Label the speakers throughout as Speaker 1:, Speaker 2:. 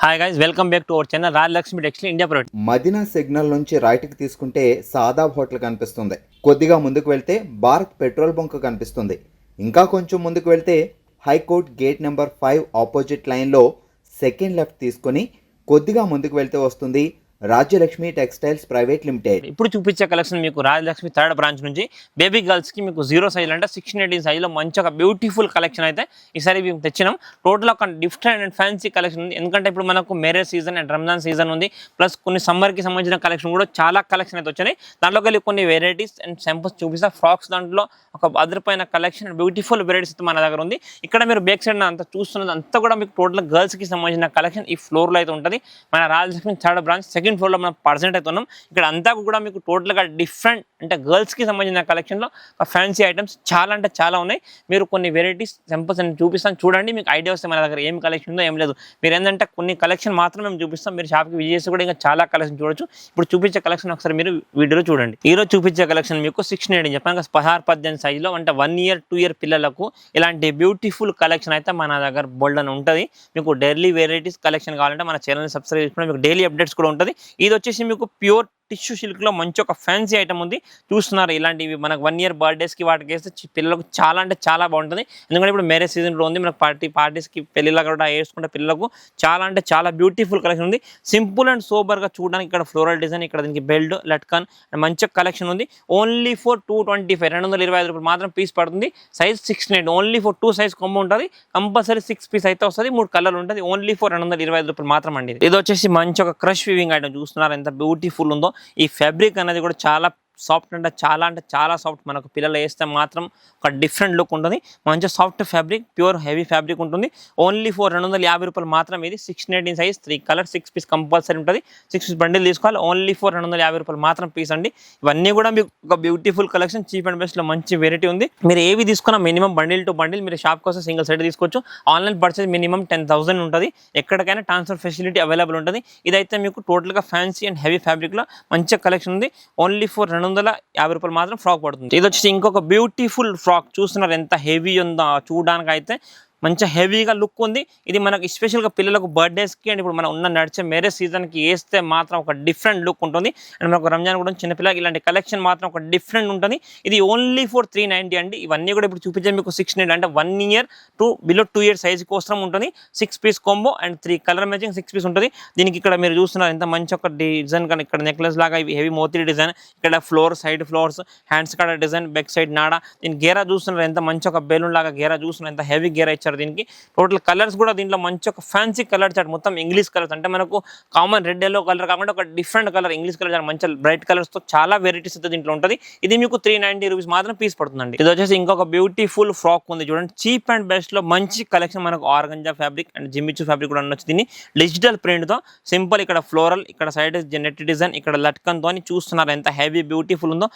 Speaker 1: Hi guys, welcome back to our channel Rajalakshmi textile India private.
Speaker 2: Madina signal నుంచి రైట్కి తీసుకుంటే Shadab hotel కనిపిస్తుంది. కొద్దిగా ముందుకు వెళ్తే భారత్ పెట్రోల్ బంక్ కనిపిస్తుంది. ఇంకా కొంచెం ముందుకు వెళ్తే హైకోర్ట్ గేట్ నెంబర్ 5 ఆపోజిట్ లైన్లో సెకండ్ లెఫ్ట్ తీసుకొని కొద్దిగా ముందుకు వెళ్తే వస్తుంది రాజ్యలక్ష్మి టెక్స్టైల్స్ ప్రైవేట్ లిమిటెడ్.
Speaker 1: ఇప్పుడు చూపించే కలెక్షన్ మీకు రాజలక్ష్మి థర్డ్ బ్రాంచ్ నుంచి బేబీ గర్ల్స్ కి మీకు 0 సైజ్ అంటే 16-18 సైజ్ లో మంచి ఒక బ్యూటిఫుల్ కలెక్షన్ అయితే ఈసారి మేము తెచ్చినాం. టోటల్ ఒక డిఫరెంట్ అండ్ ఫ్యాన్సీ కలెక్షన్ ఉంది. ఎందుకంటే ఇప్పుడు మనకు marriage season and Ramzan season ఉంది. ప్లస్ కొన్ని సమ్మర్ కి సంబంధించిన కలెక్షన్ కూడా చాలా కలెక్షన్ అయితే వచ్చినాయి. దాంట్లోకి వెళ్ళి కొన్ని వెరైటీస్ అండ్ శాంపుల్స్ చూపిస్తా. ఫ్రాక్స్ దాంట్లో ఒక అదరిపోయిన కలెక్షన్ అండ్ బ్యూటిఫుల్ వెరైటీస్ అయితే మన దగ్గర ఉంది. ఇక్కడ మీరు బ్యాక్ సైడ్ అంతా చూస్తున్నది అంతా కూడా మీకు టోటల్ గర్ల్స్ కి సంబంధించిన కలెక్షన్ ఈ ఫ్లోర్ లో అయితే ఉంటుంది. మన Rajalakshmi third branch second floor లో మనం పర్సెంట్ అయితే ఉన్నాం. ఇక్కడ అంతా కూడా మీకు టోటల్గా డిఫరెంట్ అంటే గర్ల్స్కి సంబంధించిన కలెక్షన్లో ఫ్యాన్సీ ఐటమ్స్ చాలా అంటే చాలా ఉన్నాయి. మీరు కొన్ని వెరైటీస్ సింపుల్స్ అని చూపిస్తాను, చూడండి. మీకు ఐడియా వస్తే మన దగ్గర ఏం కలెక్షన్ ఉందో ఏం లేదు. మీరు ఏంటంటే కొన్ని కలెక్షన్ మాత్రం మేము చూపిస్తాం. మీరు షాప్కి విజిట్ చేసి కూడా ఇంకా చాలా కలెక్షన్ చూడొచ్చు. ఇప్పుడు చూపించే కలెక్షన్ ఒకసారి మీరు వీడియోలో చూడండి. ఈరోజు చూపించే కలెక్షన్ మీకు 16-18 చెప్పాను 16-18 సైజులో అంటే 1 year 2 year పిల్లలకు ఇలాంటి బ్యూటిఫుల్ కలెక్షన్ అయితే మన దగ్గర బోల్డ్ అని ఉంటుంది. మీకు డైలీ వెరైటీస్ కలెక్షన్ కావాలంటే మన ఛానల్ని సబ్స్క్రైబ్ చేసుకుంటే మీకు డైలీ అప్డేట్స్ కూడా ఉంటుంది. ఇది వచ్చేసి మీకు ప్యూర్ టిష్యూ సిల్క్లో మంచి ఒక ఫ్యాన్సీ ఐటమ్ ఉంది. చూస్తున్నారు ఇలాంటివి మనకు 1 year బర్త్డేస్కి వాటికి వేస్తే పిల్లలకు చాలా అంటే చాలా బాగుంటుంది. ఎందుకంటే ఇప్పుడు మ్యారేజ్ సీజన్లో ఉంది. మనకు పార్టీస్కి పెళ్ళిళ్ళ కూడా వేసుకుంటే పిల్లలకు చాలా అంటే చాలా బ్యూటిఫుల్ కలెక్షన్ ఉంది. సింపుల్ అండ్ సోబర్గా చూడడానికి ఇక్కడ ఫ్లోరల్ డిజైన్, ఇక్కడ దీనికి బెల్ట్ లట్కన్ మంచి కలెక్షన్ ఉంది. ఓన్లీ ఫర్ 225 225 రూపాయలు మాత్రం పీస్ పడుతుంది. Size 16-8 only for 2 size combo ఉంటుంది. కంపల్సరీ 6 పీస్ అయితే వస్తుంది. 3 కలర్లు ఉంటుంది. ఓన్లీ ఫర్ 225 రూపాయలు మాత్రం అండి. ఇది వచ్చేసి మంచి ఒక క్రష్ వీవింగ్ ఐటమ్. చూస్తున్నారు ఎంత బ్యూటిఫుల్ ఉందో. ఈ ఫ్యాబ్రిక్ అనేది కూడా చాలా సాఫ్ట్ అంటే చాలా సాఫ్ట్. మనకు పిల్లలు వేస్తే మాత్రం ఒక డిఫరెంట్ లుక్ ఉంటుంది. మంచి soft fabric, pure heavy fabric ఉంటుంది. ఓన్లీ ఫర్ 250 రూపాయలు మాత్రం. ఇది 16-18 సైజ్ 3 కలర్ 6 పీస్ కంపల్సరీ ఉంటుంది. 6 పీస్ బండిల్ తీసుకోవాలి. ఓన్లీ ఫర్ 250 రూపాయలు మాత్రం పీస్ అండి. ఇవన్నీ కూడా మీకు ఒక బ్యూటిఫుల్ కలెక్షన్, చీప్ అండ్ బెస్ట్లో మంచి వెరైటీ ఉంది. మీరు ఏవి తీసుకున్నా మినిమం బండిల్ టు బండిల్ మీరు షాప్ కోసం సింగిల్ సైడ్ తీసుకోవచ్చు. ఆన్లైన్ పర్చేస్ మినిమం 10,000 ఉంటుంది. ఎక్కడికైనా ట్రాన్స్ఫర్ ఫెసిలిటీ అవైలబుల్ ఉంటుంది. ఇదైతే మీకు టోటల్గా ఫ్యాన్సీ అండ్ హెవీ ఫ్యాబ్రిక్లో మంచి కలెక్షన్ ఉంది. ఓన్లీ ఫర్ 250 రూపాయలు మాత్రం ఫ్రాక్ పడుతుంది. ఇది వచ్చేసి ఇంకొక బ్యూటిఫుల్ ఫ్రాక్. చూస్తున్నారు ఎంత హెవీ ఉందో చూడడానికి అయితే. మంచి హెవీగా లుక్ ఉంది. ఇది మనకి స్పెషల్గా పిల్లలకు బర్త్డేస్కి అండ్ ఇప్పుడు మనం ఉన్న నడిచే మ్యారేజ్ సీజన్కి వేస్తే మాత్రం ఒక డిఫరెంట్ లుక్ ఉంటుంది. అండ్ మనకు రంజాన్ కూడా చిన్నపిల్లలకి ఇలాంటి కలెక్షన్ మాత్రం ఒక డిఫరెంట్ ఉంటుంది. ఇది ఓన్లీ ఫర్ 390 అండి. ఇవన్నీ కూడా ఇప్పుడు చూపించే మీకు 690 అంటే 1 year to below 2 year size కోసం ఉంటుంది. 6 piece combo and 3 colour matching 6 piece ఉంటుంది. దీనికి ఇక్కడ మీరు చూస్తున్నారు ఎంత మంచి ఒక డిజైన్ కానీ ఇక్కడ నెక్లెస్ లాగా హెవీ మోతీ డిజైన్, ఇక్కడ ఫ్లోర్ సైడ్ ఫ్లోర్స్, హ్యాండ్స్ కాడ డిజైన్, బ్యాక్ సైడ్ నాడా. దీని గేరా చూస్తున్నారు ఎంత మంచి ఒక బెలూన్ లాగా గేరా చూస్తున్నారు ఎంత హెవీ గేరా ఇచ్చారు. దీనికి టోటల్ కలర్స్ కూడా దీంట్లో మంచి ఒక ఫ్యాన్సీ కలర్ చాట్, మొత్తం ఇంగ్లీష్ కలర్స్ అంటే మనకు కామన్ రెడ్ ఎల్లో కలర్ కాకుండా ఒక డిఫరెంట్ కలర్ ఇంగ్లీష్ కలర్ మంచి బ్రైట్ కలర్స్ తో చాలా వెరైటీస్ అయితే దీంట్లో ఉంటుంది. ఇది మీకు 390 రూపీస్ మాత్రం పీస్ పడుతుందండి. ఇది వచ్చేసి ఇంకొక బ్యూటిఫుల్ ఫ్రాక్ ఉంది చూడండి. చీప్ అండ్ బెస్ట్ లో మంచి కలెక్షన్. మనకు organza fabric and Jimmy Choo fabric కూడా ఉండొచ్చు. దీన్ని డిజిటల్ ప్రింట్ తో సింపుల్ ఇక్కడ ఫ్లోరల్, ఇక్కడ సైడ్ నెట్ డిజైన్, ఇక్కడ లట్కన్ తో చూస్తున్నారు ఎంత హెవీ బ్యూటిఫుల్ ఉందో.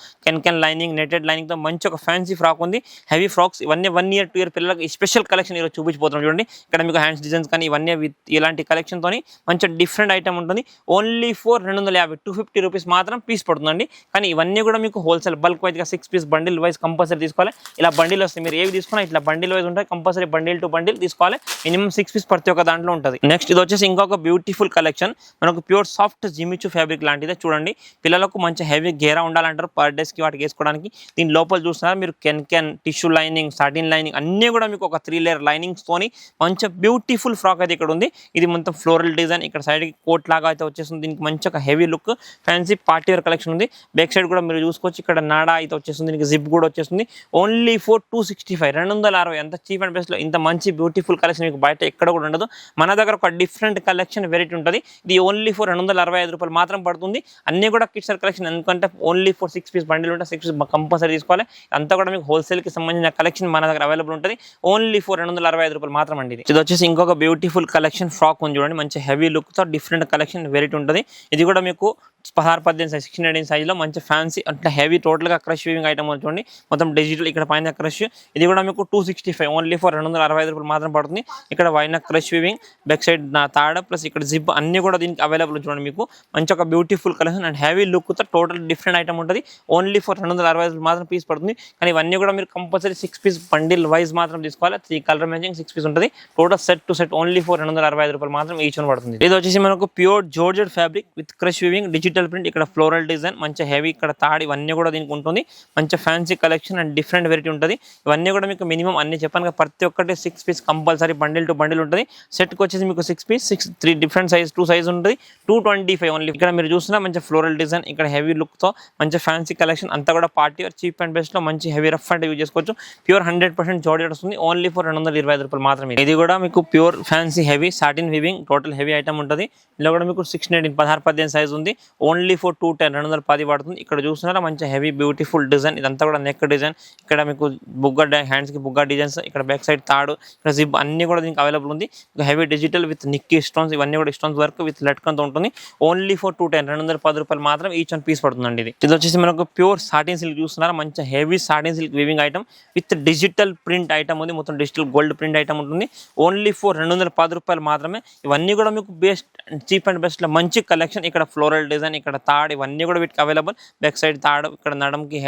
Speaker 1: కెన్ లైనింగ్, నెటెడ్ లైనింగ్ తో మంచి ఒక ఫ్యాన్సీ ఫ్రాక్ ఉంది. హెవీ ఫ్రాక్స్ ఇవన్నీ 1 year 2 year పిల్లలకి స్పెషల్ కలెక్షన్ ఈరోజు చూపించిపోతున్నాం చూడండి. ఇక్కడ మీకు హ్యాండ్స్ డిజైన్స్ కానీ ఇవన్నీ విత్ ఇలాంటి కలెక్షన్ తోని మంచి డిఫరెంట్ ఐటమ్ ఉంటుంది. ఓన్లీ ఫర్ 250 250 రూపీస్ మాత్రం పీస్ పడుతుందండి. కానీ ఇవన్నీ కూడా మీకు హోల్సేల్ బల్క్ వైజ్గా 6 పీస్ బండిల్ వైజ్ కంపల్సరీ తీసుకోవాలి. ఇలా బండిల్ వస్తాయి. మీరు ఏవి తీసుకున్నా ఇట్లా బండిల్ వైజ్ ఉంటాయి. కంపల్సరీ బండిల్ టు బండిల్ తీసుకోవాలి. మినిమం 6 పీస్ ప్రతి ఒక్క దాంట్లో ఉంటుంది. నెక్స్ట్ ఇది వచ్చేసి ఇంకొక బ్యూటిఫుల్ కలెక్షన్. మనకు ప్యూర్ సాఫ్ట్ జిమిచూ ఫ్యాబ్రిక్ లాంటిదే చూడండి. పిల్లలకు మంచి హెవీ గేరా ఉండాలంటారు బర్త్డేస్కి వాటికి వేసుకోవడానికి. దీని లోపల చూస్తున్నారు మీరు can tissue lining, satin lining అన్నీ కూడా మీకు ఒక 3 layer లైనింగ్స్ తోని మంచి బ్యూటిఫుల్ ఫ్రాక్ అయితే ఇక్కడ ఉంది. ఇది మొత్తం ఫ్లోరల్ డిజైన్, ఇక్కడ సైడ్ కోట్ లాగా అయితే వచ్చేస్తుంది. దీనికి మంచి ఒక heavy look fancy party wear collection ఉంది. బ్యాక్ సైడ్ కూడా మీరు చూసుకోవచ్చు. ఇక్కడ నాడా అయితే వచ్చేస్తుంది. దీనికి జిప్ కూడా వచ్చేస్తుంది. Only for 265 260. ఎంత చీప్ అండ్ బెస్ట్ లో ఇంత మంచి బ్యూటిఫుల్ కలెక్షన్ మీకు బయట ఎక్కడ కూడా ఉండదు. మన దగ్గర ఒక డిఫరెంట్ కలెక్షన్ వెరైటీ ఉంటుంది. ఇది ఓన్లీ ఫర్ 265 రూపాయలు మాత్రం పడుతుంది. అన్ని కూడా కిడ్స్ కలెక్షన్. ఎందుకంటే ఓన్లీ ఫర్ 6 పీస్ బండిల్ ఉంటే 6 పీస్ కంపల్సరీ తీసుకోవాలి. అంతా కూడా మీకు హోల్సేల్ కి సంబంధించిన కలెక్షన్ మన దగ్గర అవైలబుల్ ఉంటుంది. ఓన్లీ ఫర్ 265 రూపాయలు మాత్రం అండి. ఇది వచ్చేసి ఇంకొక బ్యూటిఫుల్ కలెక్షన్ ఫ్రాక్ ఉంది చూడండి. మంచి హెవీ లుక్ తో డిఫరెంట్ కలెక్షన్ వెరైటీ ఉంటుంది. ఇది కూడా మీకు 16-18 సైజ్ 16-18 సైజ్లో మంచి ఫ్యాన్సీ అంటే హెవీ టోటల్గా క్రష్ వీవింగ్ ఐటమ్ చూడండి. మొత్తం డిజిటల్ ఇక్కడ పైన క్రష్. ఇది కూడా మీకు 265 ఓన్లీ ఫర్ 265 రూపాయలు మాత్రం పడుతుంది. ఇక్కడ పైన క్రష్ వీవింగ్ బ్యాక్ సైడ్ తాడ ప్లస్ ఇక్కడ జిప్ అన్ని కూడా దీనికి అవైలబుల్ చూడండి. మీకు మంచి ఒక బ్యూటిఫుల్ కలెక్షన్ అండ్ హెవీ లుక్తో టోటల్ డిఫరెంట్ ఐటమ్ ఉంటుంది. ఓన్లీ ఫర్ 265 మాత్రం పీస్ పడుతుంది. కానీ ఇవన్నీ కూడా మీరు కంపల్సరీ 6 పీస్ బండిల్ వైజ్ మాత్రం తీసుకోవాలి. 3 కలర్ మ్యాచింగ్ 6 పీస్ ఉంటుంది. Total set to set only for 265 రూపాయలు మాత్రం ఈచ్ వన్ పడుతుంది. ఇది వచ్చేసి మనకు pure georgette fabric with crush weaving digital print. ఇక్కడ ఫ్లోరల్ డిజైన్ మంచి హెవీ ఇక్కడ తాడి ఇవన్నీ కూడా దీనికి ఉంటుంది. మంచి fancy collection and different variety ఉంటుంది. ఇవన్నీ కూడా మీకు మినిమం అన్ని చెప్పాను కదా, ప్రతి ఒక్కటి 6 piece compulsory bundle to bundle ఉంటుంది. సెట్కి వచ్చేసి మీకు 6 పీస్ 3 డిఫరెంట్ సైజ్ 2 సైజ్ ఉంటుంది. 225 ఓన్లీ. ఇక్కడ మీరు చూస్తున్నా మంచి ఫ్లోరల్ డిజైన్ ఇక్కడ హెవీ లుక్తో మంచి ఫ్యాన్సీ కలెక్షన్ అంతా కూడా పార్టీ వేర్ చీప్ అండ్ బెస్ట్లో మంచి హెవీ రఫ్ అండ్ యూజ్ చేసుకోవచ్చు. ప్యూర్ 100% జార్జెట్ వస్తుంది. ఓన్లీ ఫర్ 225 రూపాయలు మాత్రమే. ఇది కూడా మీకు pure fancy heavy satin weaving total heavy item ఉంటుంది. ఇలా కూడా మీకు 16-18 సైజ్ ఉంది. ఓన్లీ ఫర్ 210 పడుతుంది. ఇక్కడ చూస్తున్నారా మంచి హెవీ బ్యూటిఫుల్ డిజైన్. ఇదంతా కూడా నెక్ డిజైన్. ఇక్కడ మీకు బుగ్గ హ్యాండ్స్కి బుగ్గ డిజైన్స్. ఇక్కడ బ్యాక్ సైడ్ తాడు ఇక్కడ జిప్ అన్ని కూడా దీనికి అవైలబుల్ ఉంది. Heavy digital with Nikki stones ఇవన్నీ కూడా స్టోన్స్ వర్క్ విత్ లట్కంతో ఉంటుంది. ఓన్లీ ఫర్ 210 రూపాయలు మాత్రం ఈచ్ వన్ పీస్ పడుతుందండి. ఇది వచ్చేసి మనకు ప్యూర్ సాటిన్ సిల్క్ చూస్తున్నారా మంచి heavy satin silk weaving item with digital print item ఉంది. మొత్తం డిజిటల్ గోల్డ్ ప్రింట్ ఐటమ్ ఉంటుంది. ఓన్లీ ఫర్ 210 రూపాయలు మాత్రమే. ఇవన్నీ కూడా మీకు బెస్ట్ చీప్ అండ్ బెస్ట్ లో మంచి కలెక్షన్. ఇక్కడ ఫ్లోరల్ డిజైన్ ఇక్కడ తాడు ఇవన్నీ కూడా వీటికి అవైలబుల్. బ్యాక్ సైడ్ తాడు ఇక్కడ నడంకి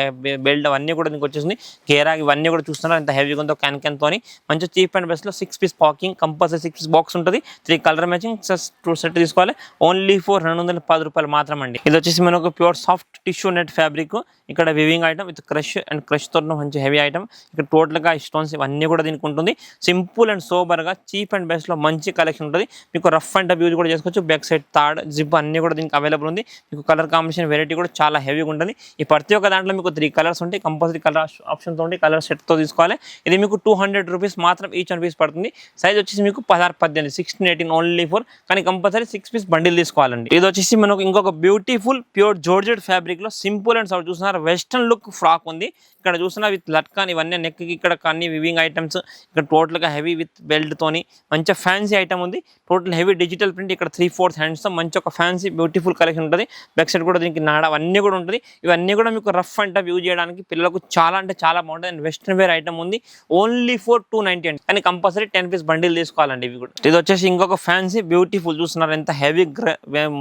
Speaker 1: బెల్ట్ అవన్నీ కూడా దీనికి వచ్చేసింది. గేరా ఇవన్నీ కూడా చూస్తున్నారు ఎంత హెవీగా ఉందో క్యాన్ తోని. మంచి చీప్ అండ్ బెస్ట్ లో 6 piece packing compulsory 6 piece box ఉంటుంది. 3 కలర్ మ్యాచింగ్ 2 సెట్ తీసుకోవాలి. ఓన్లీ ఫర్ 210 రూపాయలు మాత్రం అండి. ఇది వచ్చేసి మనకు pure soft tissue net fabric. ఇక్కడ weaving item with crush and crush తో మంచి హెవీ ఐటమ్. ఇక్కడ టోటల్ గా స్టోన్స్ ఇవన్నీ కూడా దీనికి ఉంటుంది. సింపుల్ అండ్ సోబర్ గా చీప్ అండ్ బెస్ట్ లో మంచి కలెక్షన్ ఉంటుంది. మీకు రఫ్ అండ్ టఫ్ యూజ్ కూడా చేసుకోవచ్చు. బ్యాక్ సైడ్ థర్డ్ జిప్ అన్ని కూడా దీనికి అవైలబుల్ ఉంది. మీకు కలర్ కాంబినేషన్ వెరైటీ కూడా చాలా హెవీగా ఉంటుంది. ఈ ప్రతి ఒక్క దాంట్లో మీకు 3 కలర్స్ ఉంటాయి. కంపల్సరీ కలర్ ఆప్షన్ తోటి కలర్ సెట్ తో తీసుకోవాలి. ఇది మీకు 200 రూపీస్ మాత్రం ఈచ్ వన్ పీస్ పడుతుంది. సైజ్ వచ్చేసి మీకు 16-18 16-18 ఓన్లీ ఫర్. కానీ కంపల్సరీ 6 పీస్ బండిల్ తీసుకోవాలండి. ఇది వచ్చేసి మనకు ఇంకొక బ్యూటిఫుల్ ప్యూర్ జార్జెట్ ఫ్యాబ్రిక్ లో సింపుల్ అండ్ సౌట్ చూస్తున్నారు వెస్టర్న్ లుక్ ఫ్రాక్ ఉంది. ఇక్కడ చూస్తున్నా విత్ లట్కాన్ ఇవన్నీ నెక్ కి ఇక్కడ అన్ని వివింగ్ ఐటమ్స్. ఇక్కడ టోటల్ గా హెవీ విత్ బెల్ట్ తోని మంచి ఫ్యాన్సీ ఐటమ్ ఉంది. టోటల్ హెవీ డిజిటల్ ప్రింట్ ఇక్కడ 3/4 హ్యాండ్స్ తో మంచి ఒక ఫ్యాన్సీ బ్యూటిఫుల్ కలెక్షన్ ఉంటుంది. బ్యాక్ సైడ్ కూడా దీనికి నాడ అవన్నీ కూడా ఉంటుంది. ఇవన్నీ కూడా మీకు రఫ్ అండ్ టఫ్ యూజ్ చేయడానికి పిల్లలకు చాలా అంటే చాలా బాగుంటుంది. అండ్ వెస్టర్న్ వేర్ ఐటమ్ ఉంది. ఓన్లీ ఫర్ 290 అండి. కానీ కంపల్సరీ 10 పీస్ బండిల్ తీసుకోవాలండి. ఇవి కూడా ఇది వచ్చేసి ఇంకొక ఫ్యాన్సీ బ్యూటిఫుల్ చూస్తున్నారు ఎంత హెవీ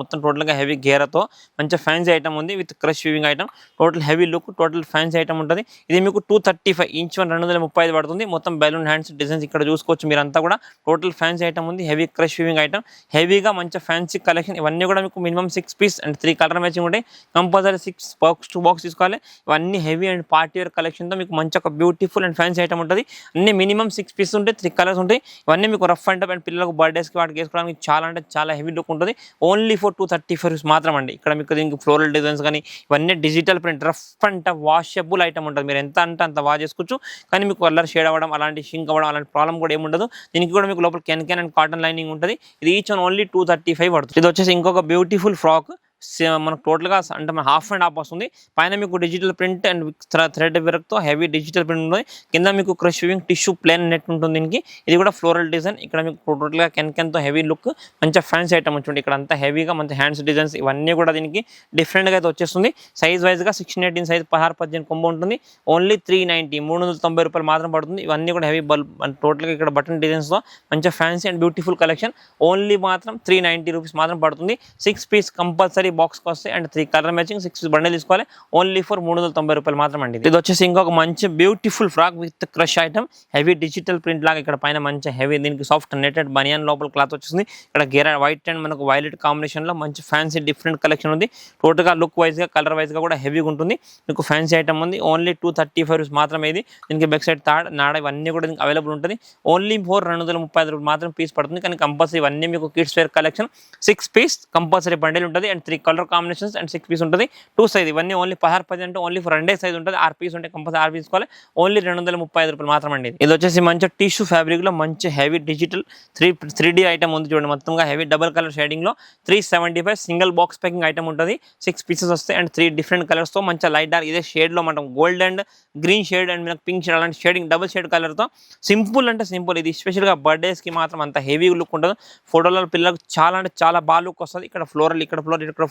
Speaker 1: మొత్తం టోటల్ గా హెవీ గేరతో మంచి ఫ్యాన్సీ ఐటమ్ ఉంది with crush weaving item. Total heavy look total fancy item ఉంటుంది. ఇది మీకు 235 ఇంచ్ 235 పడుతుంది. మొత్తం బెలూన్ హ్యాండ్స్ డిజైన్స్ ఇక్కడ చూసుకోవచ్చు మీరంతా కూడా. టోటల్ ఫ్యాన్సీ ఐటమ్ ఉంది. హెవీ క్రష్ వీవింగ్ ఐటమ్ హెవీగా మంచి ఫ్యాన్సీ కలెక్షన్. ఇవన్నీ కూడా మీకు minimum 6 piece and 3 colour matching ఉంటాయి. కంపల్సరీ 6 బాక్స్ 2 బాక్స్ తీసుకోవాలి. ఇవన్నీ heavy and party wear collection తో మీకు మంచి ఒక బ్యూటిఫుల్ అండ్ ఫ్యాన్సీ ఐటమ్ ఉంటుంది. అన్ని మినిమం 6 పీస్ ఉంటాయి. 3 కలర్స్ ఉంటాయి. ఇవన్నీ మీకు రఫ్ అండ్ టఫ్ అండ్ పిల్లలకు బర్త్డేస్ కి వాటికి వేసుకోవడానికి చాలా అంటే చాలా హెవీ లుక్ ఉంటుంది. ఓన్లీ ఫర్ 235 రూపీస్ మాత్రం అండి. ఇక్కడ మీకు దీనికి ఫ్లోరల్ డిజైన్స్ కానీ ఇవన్నీ digital print rough and tough washable item ఉంటుంది. మీరు ఎంత అంటే అంత వాష్ చేసుకోవచ్చు. కానీ మీకు కలర్ షేడ్ అవ్వడం అలాంటి షింక్ అవ్వడం అలాంటి ప్రాబ్లం కూడా ఏముండదు. దీనికి కూడా మీకు లోపల కెన్ అండ్ కాటన్ లైనింగ్ ఉంటుంది. ఇది ఈచ్ వన్ ఓన్లీ 235 పడుతుంది. ఇది వచ్చేసి ఇంకొక బ్యూటిఫుల్ ఫ్రాక్. మనకు టోటల్గా అంటే మన హాఫ్ అండ్ హాఫ్ వస్తుంది. పైన మీకు డిజిటల్ ప్రింట్ అండ్ థ్రెడ్ వర్క్తో హెవీ డిజిటల్ ప్రింట్ ఉంటుంది. కింద మీకు crush weaving tissue plain net ఉంటుంది దీనికి. ఇది కూడా ఫ్లోరల్ డిజైన్. ఇక్కడ మీకు టోటల్గా కెన్తో హెవీ లుక్ మంచిగా ఫ్యాన్సీ ఐటమ్ ఉంటుంది. ఇక్కడ అంతా హెవీగా మంచి హ్యాండ్స్ డిజైన్స్ ఇవన్నీ కూడా దీనికి డిఫరెంట్గా అయితే వచ్చేస్తుంది. సైజ్ వైజ్గా 16-18 సైజ్ 16-18 కొంబో ఉంటుంది. ఓన్లీ 390 390 రూపాయలు మాత్రం పడుతుంది. ఇవన్నీ కూడా హెవీ బల్బ్ టోటల్గా ఇక్కడ బటన్ డిజైన్స్తో మంచిగా fancy and beautiful collection. Only మాత్రం 390 రూపీస్ మాత్రం పడుతుంది. 6 పీస్ కంపల్సరీ బాక్స్ వస్తాయి and 3 colour matching 6 piece bundle తీసుకోవాలి. ఓన్లీ ఫర్ 390 రూపాయలు మాత్రం అండి. ఇది వచ్చేసి ఇంకొక మంచి beautiful frock with crush item heavy digital print లాగా. ఇక్కడ పైన మంచి హెవీ దీనికి సాఫ్ట్ నెటెడ్ బనియన్ లోపల క్లాత్ వచ్చేసింది. ఇక్కడ గేరా వైట్ అండ్ మనకు వైలెట్ కాంబినేషన్ లో మంచి ఫ్యాన్సీ డిఫరెంట్ కలెక్షన్ ఉంది. టోటల్ గా లుక్ వైజ్ గా కలర్ వైజ్ గా కూడా హెవీగా ఉంటుంది. మీకు ఫ్యాన్సీ ఐటమ్ ఉంది. ఓన్లీ 235 రూపీస్ మాత్రమే. ఇది దీనికి బ్యాక్ సైడ్ తాడ్ నాడ ఇవన్నీ కూడా దీనికి అవైలబుల్ ఉంటుంది. ఓన్లీ ఫర్ 230 రూపాయలు మాత్రం పీస్ పడుతుంది. కానీ కంపల్సరీ ఇవన్నీ మీకు kids wear collection 6 piece compulsory bundle ఉంటుంది and 3 colour combinations and 6 piece ఉంటుంది. 2 సైజ్ ఇవన్నీ ఓన్లీ 16-10 అంటే ఓన్లీ ఫర్ 2 సైజ్ ఉంటుంది. 6 పీస్ ఉంటే కంపల్సరీ 6 పీస్ తీసుకోవాలి. ఓన్లీ 235 రూపాయలు మాత్రం అండి. ఇది వచ్చేసి మంచి టిష్యూ ఫ్యాబ్రిక్ లో మంచి హెవీ డిజిటల్ 3D ఐటమ్ ఉంది చూడండి. మొత్తంగా హెవీ డబుల్ కలర్ షేడింగ్ లో 375 సింగిల్ బాక్స్ ప్యాకింగ్ ఐటమ్ ఉంటుంది. 6 పీసెస్ వస్తాయి అండ్ 3 డిఫరెంట్ కలర్స్ తో మంచి లైట్ డార్క్ ఇదే షేడ్ లో మనం gold and green shade and మనకు పింక్ షేడ్ అలాంటి షేడింగ్ డబుల్ షేడ్ కలర్ తో సింపుల్ అంటే సింపుల్. ఇది స్పెషల్ గా బర్త్డేస్ కి మాత్రం అంత హెవీ లుక్ ఉంటుంది. ఫోటోలో పిల్లలకు చాలా అంటే చాలా బాగా లుక్ వస్తుంది. ఇక్కడ ఫ్లోరల్ ఇక్కడ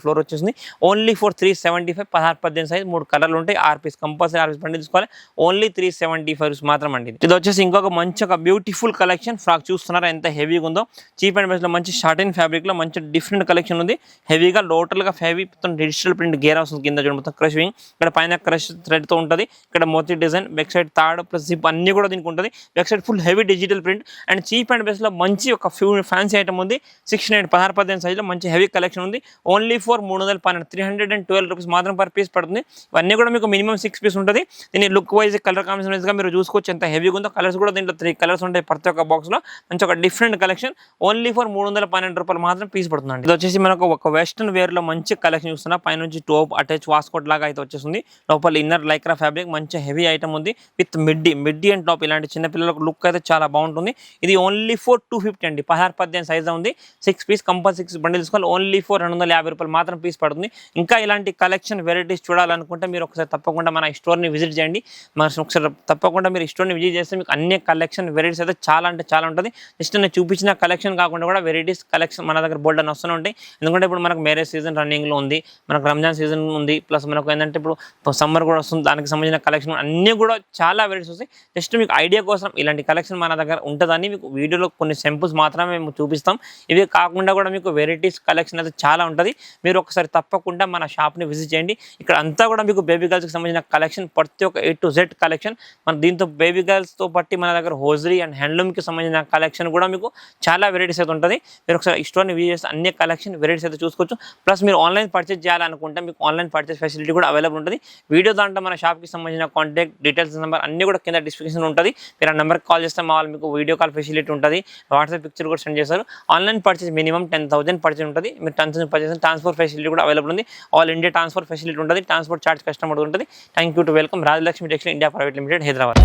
Speaker 1: ఫ్లోర్ వచ్చేసింది. ఓన్లీ ఫర్ 375, 16-18 సైజ్ 3 కలర్లు ఉంటాయి. 6 పీస్ కంపల్సరీ 6 పీస్ బండి తీసుకోవాలి. ఓన్లీ 375 రూపీస్ మాత్రం అండి. ఇది వచ్చేసి ఇంకొక మంచి ఒక బ్యూటిఫుల్ కలెక్షన్. ఫ్రాక్ చూస్తున్నారా ఎంత హెవీగా ఉందో. చీప్ అండ్ బెస్ట్ లో మంచి షార్టిన్ ఫ్యాబ్రిక్ లో మంచి డిఫరెంట్ కలెక్షన్ ఉంది. హెవీగా టోటల్ గా హెవీ మొత్తం డిజిటల్ ప్రింట్ గేర్ వస్తుంది. కింద చూడండి మొత్తం క్రష్ వింగ్, ఇక్కడ పైన క్రష్ థ్రెడ్ తో ఉంటుంది. ఇక్కడ మోతీ డిజైన్, బ్యాక్ సైడ్ తాడు ప్లస్ జిప్ అన్ని కూడా దీనికి ఉంటుంది. Back side full heavy digital print and cheap and best లో మంచి ఒక ఫ్యాన్సీ ఐటమ్ ఉంది. 698 16-18 సైజ్ లో మంచి హెవీ కలెక్షన్ ఉంది. ఓన్లీ ఫర్ 312 రూపీస్ మాత్రం పర్ పీస్ పడుతుంది. ఇవన్నీ కూడా మీకు మినిమం 6 పీస్ ఉంటుంది. దీని look wise colour combination wise గా మీరు చూసుకోవచ్చు ఎంత హెవీగా ఉందో. కలర్స్ కూడా దీంట్లో 3 కలర్స్ ఉంటాయి ప్రతి ఒక్క బాక్స్ లో. మంచి ఒక డిఫరెంట్ కలెక్షన్. ఓన్లీ ఫర్ 312 రూపాయలు మాత్రం పీస్ పడుతుంది. ఇది వచ్చేసి మనకు ఒక వెస్టర్న్ వేర్ లో మంచి కలెక్షన్ చూస్తున్నా. పైనుంచి టోప్ అటాచ్ వాస్కోట్ లాగా అయితే వచ్చేస్తుంది. లోపల ఇన్నర్ లైక్రా ఫ్యాబ్రిక్ మంచి హెవీ ఐటమ్ ఉంది విత్ మిడ్డీ అండ్ టాప్. ఇలాంటి చిన్న పిల్లలకు లుక్ అయితే చాలా బాగుంటుంది. ఇది ఓన్లీ ఫర్ 250 అండి. 16-18 సైజ్ ఉంది. 6 పీస్ కంపల్సరీ 6 బండిల్ తీసుకోవాలి. ఓన్లీ ఫర్ 250 రూపాయలు మాత్రం పీస్ పడుతుంది. ఇంకా ఇలాంటి కలెక్షన్ వెరైటీస్ చూడాలనుకుంటే మీరు ఒకసారి తప్పకుండా మన స్టోర్ని విజిట్ చేయండి. మన ఒకసారి తప్పకుండా మీరు స్టోర్ని విజిట్ చేస్తే మీకు అన్ని కలెక్షన్ వెరైటీస్ అయితే చాలా అంటే చాలా ఉంటుంది. జస్ట్ నేను చూపించిన కలెక్షన్ కాకుండా కూడా వెరైటీస్ కలెక్షన్ మన దగ్గర బోల్డ్ అని వస్తూనే ఉంటాయి. ఎందుకంటే ఇప్పుడు మనకు మ్యారేజ్ సీజన్ రన్నింగ్లో ఉంది, మనకు రంజాన్ సీజన్ ఉంది, ప్లస్ మనకు ఏంటంటే ఇప్పుడు సమ్మర్ కూడా వస్తుంది. దానికి సంబంధించిన కలెక్షన్ అన్నీ కూడా చాలా వెరైటీస్ వస్తాయి. జస్ట్ మీకు ఐడియా కోసం ఇలాంటి కలెక్షన్ మన దగ్గర ఉంటుందని మీకు వీడియోలో కొన్ని సింపుల్స్ మాత్రమే మేము చూపిస్తాం. ఇవి కాకుండా కూడా మీకు వెరైటీస్ కలెక్షన్ అయితే చాలా ఉంటుంది. మీరు ఒకసారి తప్పకుండా మన షాప్ని విజిట్ చేయండి. ఇక్కడ అంతా కూడా మీకు బేబీ గర్ల్స్కి సంబంధించిన కలెక్షన్ ప్రతి ఒక్క A to Z కలెక్షన్. మన దీంతో బేబీ గర్ల్స్తో బట్టి మన దగ్గర హోజరీ అండ్ హ్యాండ్లూమ్కి సంబంధించిన కలెక్షన్ కూడా మీకు చాలా వెరైటీస్ అయితే ఉంటుంది. మీరు ఒకసారి స్టోర్ని విజిట్ చేస్తే అన్ని కలెక్షన్ వెరైటీస్ అయితే చూసుకోవచ్చు. ప్లస్ మీరు ఆన్లైన్ పర్చేస్ చేయాలనుకుంటే మీకు ఆన్లైన్ పర్చేస్ ఫెసిలిటీ కూడా అవైలబుల్ ఉంటుంది. వీడియో దాంట్లో మన షాప్కి సంబంధించిన కాంటాక్ట్ డీటెయిల్స్ నెంబర్ అన్ని కూడా కింద డిస్క్రిప్షన్ ఉంటుంది. మీరు ఆ నెంబర్కి కాల్ చేస్తే మా వాళ్ళు మీకు వీడియో కాల్ ఫెసిలిటీ ఉంటుంది. వాట్సాప్ పిక్చర్ కూడా సెండ్ చేస్తారు. ఆన్లైన్ పర్చేస్ మినిమం 10,000 పర్చేస్ ఉంటుంది. మీరు 10,000 పర్చేస్ ట్రాన్స్ఫర్ ఫెసిలిటీ కూడా అవైలబుల్ ఉంది. ఆల్ ఇండియా ట్రాన్స్ఫర్ ఫెసిలిటీ ఉంటుంది. ట్రాన్స్పోర్ట్ చార్జ్ కస్టమర్ ఉంటుంది. Thank you to welcome Rajalakshmi textile India private limited, Hyderabad.